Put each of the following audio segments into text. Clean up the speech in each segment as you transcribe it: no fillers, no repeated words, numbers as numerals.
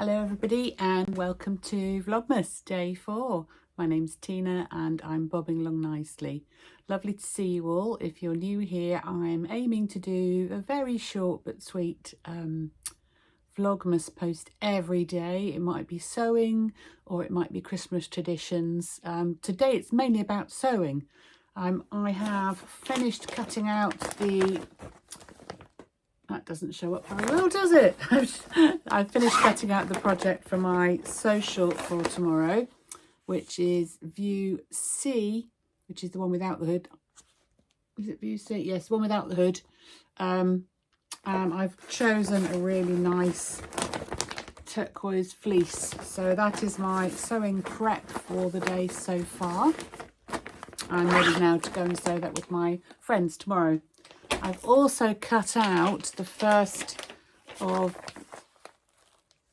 Hello everybody and welcome to Vlogmas day 4. My name's Tina and I'm bobbing along nicely. Lovely to see you all. If you're new here, I'm aiming to do a very short but sweet Vlogmas post every day. It might be sewing or it might be Christmas traditions. Today it's mainly about sewing. I have finished cutting out that doesn't show up very well, does it? I've finished cutting out the project for my social for tomorrow, which is view C, which is the one without the hood. Is it view C? Yes, the one without the hood. I've chosen a really nice turquoise fleece. So that is my sewing prep for the day so far. I'm ready now to go and sew that with my friends tomorrow. I've also cut out the first of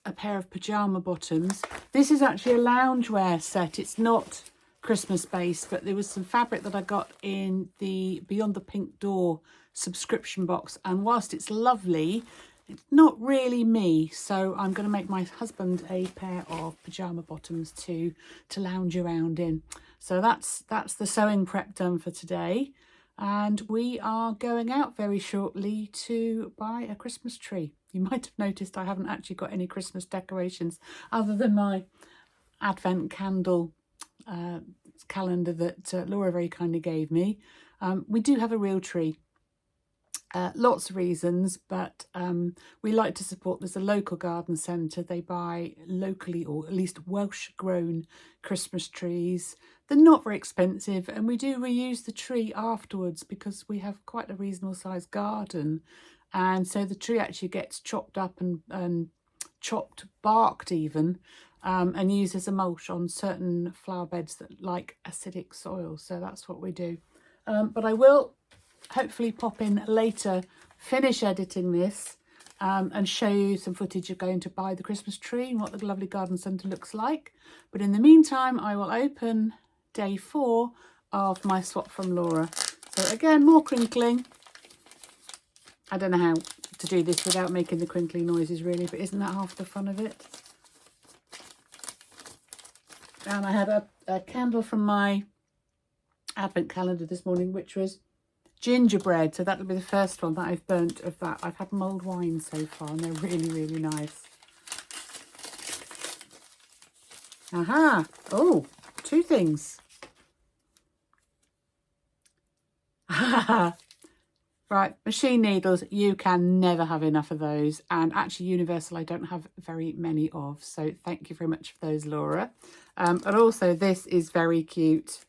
a pair of pyjama bottoms. This is actually a loungewear set. It's not Christmas based, but there was some fabric that I got in the Beyond the Pink Door subscription box. And whilst it's lovely, it's not really me. So I'm going to make my husband a pair of pyjama bottoms to lounge around in. So that's the sewing prep done for today. And we are going out very shortly to buy a Christmas tree. You might have noticed I haven't actually got any Christmas decorations other than my advent candle calendar that Laura very kindly gave me. We do have a real tree. Lots of reasons, but we like to support. There's a local garden centre. They buy locally, or at least Welsh grown Christmas trees. They're not very expensive, and we do reuse the tree afterwards because we have quite a reasonable sized garden, and so the tree actually gets chopped up and chopped, barked even, and used as a mulch on certain flower beds that like acidic soil. So that's what we do. But I will hopefully pop in later, finish editing this and show you some footage of going to buy the Christmas tree and what the lovely garden centre looks like. But in the meantime, I will open day 4 of my swap from Laura. So again, more crinkling. I don't know how to do this without making the crinkly noises really, but isn't that half the fun of it? And I had a candle from my advent calendar this morning, which was gingerbread. So that'll be the first one that I've burnt of that. I've had mulled wine so far and they're really, really nice. Aha! Oh, 2 things. Right, machine needles, you can never have enough of those. And actually universal I don't have very many of. So thank you very much for those, Laura. And also this is very cute.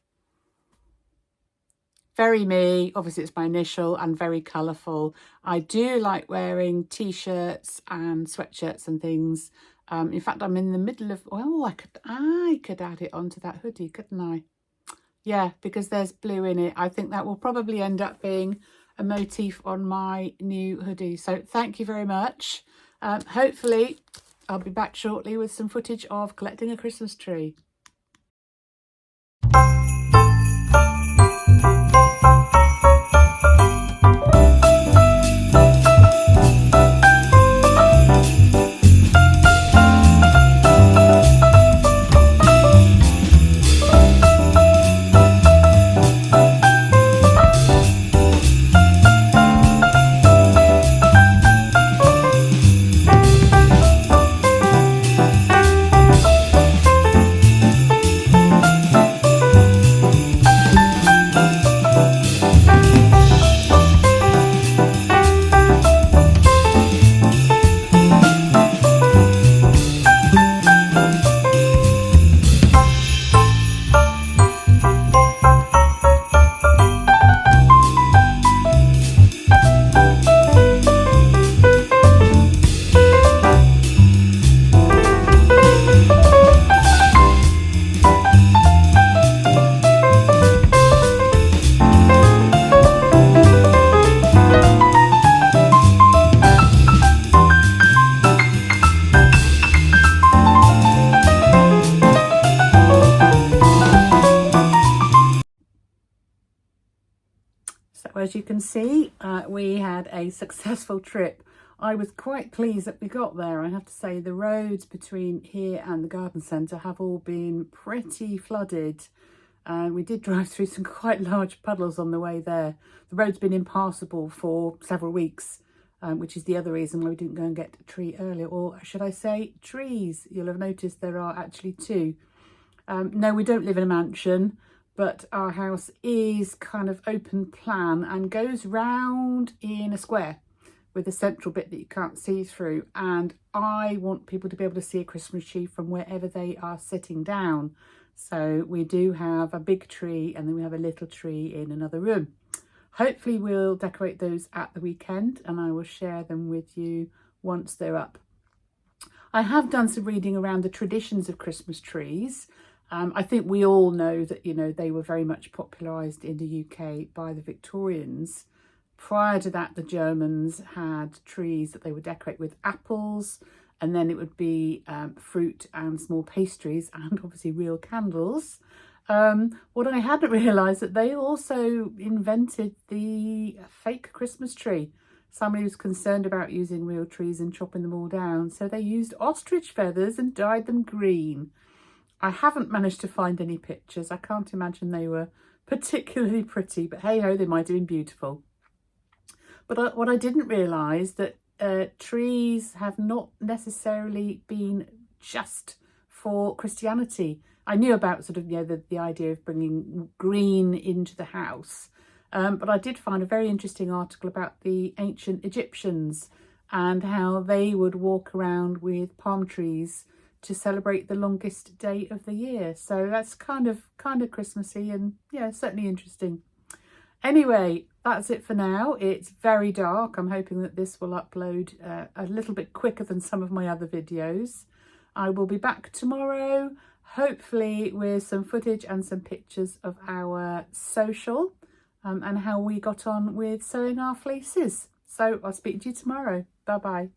Very me, obviously it's my initial, and very colourful. I do like wearing t-shirts and sweatshirts and things. In fact, I'm in the middle of, well, I could add it onto that hoodie, couldn't I? Yeah, because there's blue in it. I think that will probably end up being a motif on my new hoodie. So thank you very much. Hopefully I'll be back shortly with some footage of collecting a Christmas tree. As you can see, we had a successful trip I was quite pleased that we got there. I have to say the roads between here and the garden centre have all been pretty flooded. And we did drive through some quite large puddles on the way there. The road's been impassable for several weeks, which is the other reason why we didn't go and get a tree earlier. Or should I say trees? You'll have noticed there are actually two. No, we don't live in a mansion, but our house is kind of open plan and goes round in a square with a central bit that you can't see through. And I want people to be able to see a Christmas tree from wherever they are sitting down. So we do have a big tree and then we have a little tree in another room. Hopefully we'll decorate those at the weekend and I will share them with you once they're up. I have done some reading around the traditions of Christmas trees. I think we all know that, you know, they were very much popularised in the UK by the Victorians. Prior to that, the Germans had trees that they would decorate with apples, and then it would be fruit and small pastries and obviously real candles. What I hadn't realised that they also invented the fake Christmas tree. Somebody was concerned about using real trees and chopping them all down, so they used ostrich feathers and dyed them green. I haven't managed to find any pictures. I can't imagine they were particularly pretty, but hey ho, they might have been beautiful. But what I didn't realise that trees have not necessarily been just for Christianity. I knew about sort of, you know, the idea of bringing green into the house, but I did find a very interesting article about the ancient Egyptians and how they would walk around with palm trees to celebrate the longest day of the year. So that's kind of Christmassy and yeah, certainly interesting. Anyway, that's it for now. It's very dark. I'm hoping that this will upload a little bit quicker than some of my other videos. I will be back tomorrow, hopefully with some footage and some pictures of our social and how we got on with sewing our fleeces. So I'll speak to you tomorrow. Bye bye.